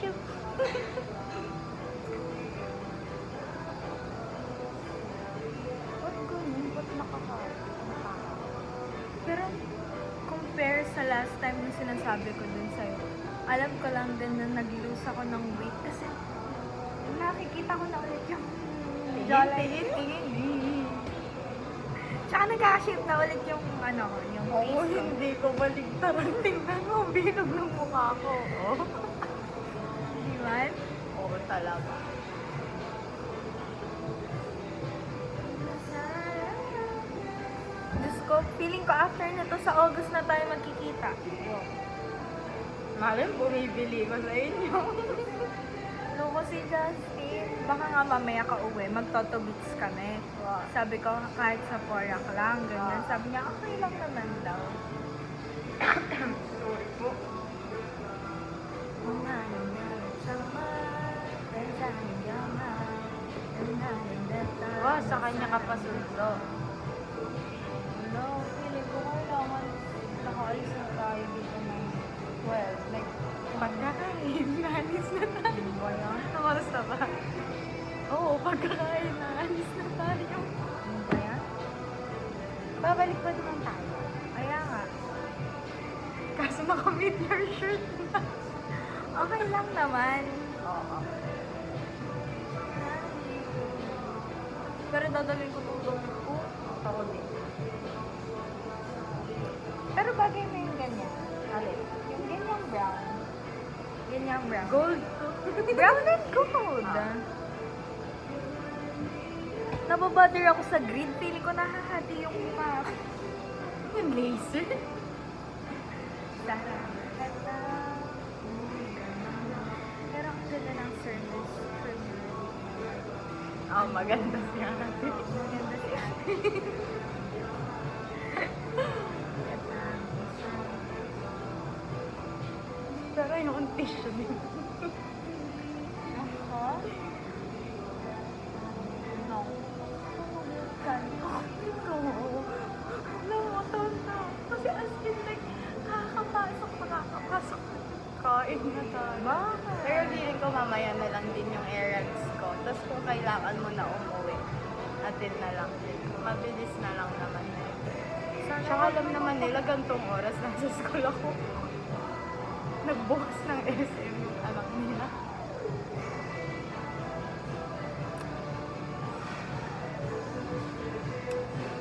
nakaka-ship. Ba't ganun? Ba't nakaka-ship? Pero, compare sa last time na sinasabi ko dun sa'yo, alam ko lang din na nag-lose ako ng weight kasi nakikita ko na ulit yung jawline. Tsaka nagkaka-shape na ulit yung ano ko, yung Oo, face ko. hindi ko baligtaran. Tingnan mo, bilog ng mukha ko. Oh. Di ba? Oo, talaga. Diyos ko, feeling ko after na to sa August na tayo magkikita. Malay, bumibili ko sa inyo. Loko si Justin. Baka nga mamaya ka uwi, mag-Toto Beats kami. Wow. Sabi ko, kahit sa Porac lang, ganyan. Sabi niya, okay lang naman daw. Sorry po. Wow, sa kanya ka pa sundo. Hello, feeling ko kailangan nakaalis na tayo dito ng 12. Like, Pagkakain, naalis na tayo. ano ba yan? Ang oras na ba? Oo, pagkakain, naalis na tayo. Ano ba yan? Babalik pa naman tayo. Kaya nga. Kaso nakamit your shirt na. Okay lang naman. Oo. Pero dadalhin ko tulong ko. Ako din. Pero bagay na yung ganyan. Alin? Yung ganyang brown. Ganyang brown. Gold. Brown and gold. Nababother ako sa green. Feeling ko nahahati yung mukha. Yung laser. Sarah. Pero ang ganda ng service. Oh, maganda siya. Maganda si ate. Pero yung tissue din. Ako? No. Oo. Namoton na. Kasi as in like, kakapasok. Kain na tayo. Bakit? Pero feeling ko mamaya na lang din yung errands ko. Tapos kung kailangan mo na umuwi, atin na lang din. Mabilis na lang naman na yun. Tsaka alam naman nila, gantong oras nasa school ako. Nagbukas ng SM yung anak nila.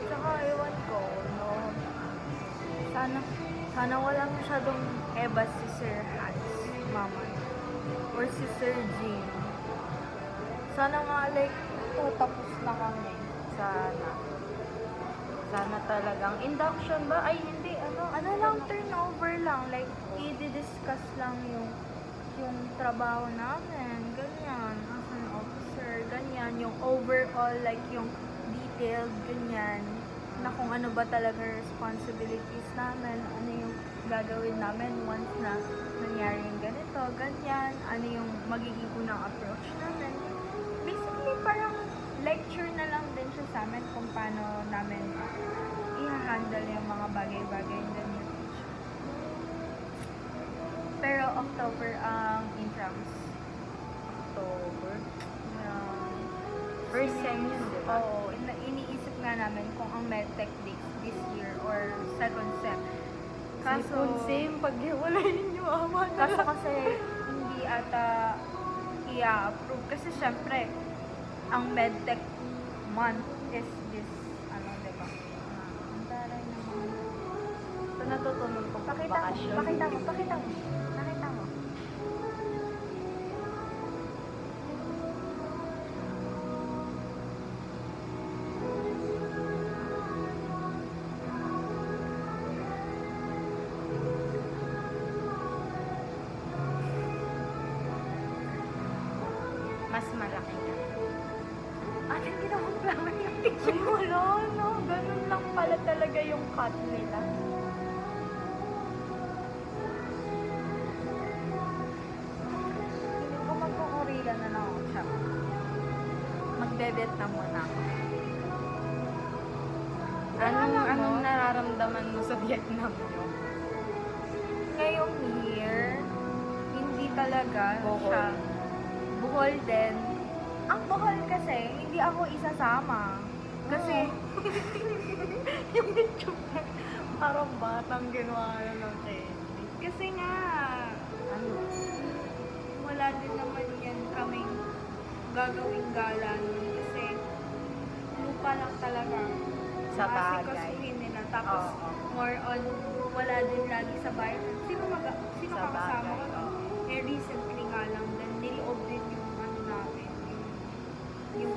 Tsaka ewan ko, no. Sana wala masyadong eba si Sir Hans, mama. Or si Sir Jean. Sana nga like, tapos na kami. Sana. Sana talagang induction ba? Ay, hindi. Ano lang, turnover lang. Like, i-discuss lang yung trabaho namin. Ganyan. As an officer. Ganyan. Yung overall, like, yung detailed. Ganyan. Na kung ano ba talaga responsibilities namin. Ano yung gagawin namin once na nangyari yung ganito. Ganyan. Ano yung magiging unang approach namin. Basically, parang lecture na lang din siya sa amin kung paano namin i-handle yung mga bagay-bagay in the near future. Pero October ang intrams. October. Um, First sem yun, di ba? Oo, iniisip nga namin kung ang medtech this year or second sem. Kaso, Second sem, pag hiwalayin nyo, ama na kaso lang. kasi hindi ata i-approve. Kasi syempre, ang medtech month is this, diba? Ang taray naman. Ito natutunan ko Pakita bakasyon. mo. Nakita mo. Mas malaki ka. Ating ginawang flower yung picture. Ay, wala, no? Ganun lang pala talaga yung cut nila. Hindi ko magkukurila na lang ako siya. Magbebet na muna ako. Anong nararamdaman mo sa Vietnam mo? Ngayong year, hindi talaga Bohol. siya. Bohol din. Ang Bohol kasi, hindi ako isasama. Kasi, Yung itsura, parang batang ginawa na ng candy. kasi nga, Ano? wala din naman yan kaming gagawing gala nun. Kasi, lupa lang talaga. Sa bagay. Asikasuhin nila. Tapos, Oo. more on, wala din lagi sa bayan. Sino Sa kakasama bagay, ko? oo. Eh, recently nga lang, then niloob din yung ano namin. Yung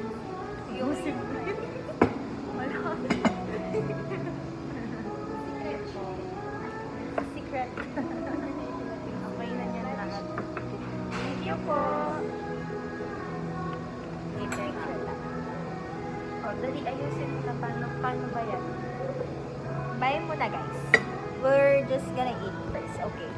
wala. Secret. Okay na yan lahat. Thank you po. I-picture lang. O, dali, ayusin mo na. Paano ba yan? Bye muna guys. We're just gonna eat first, okay?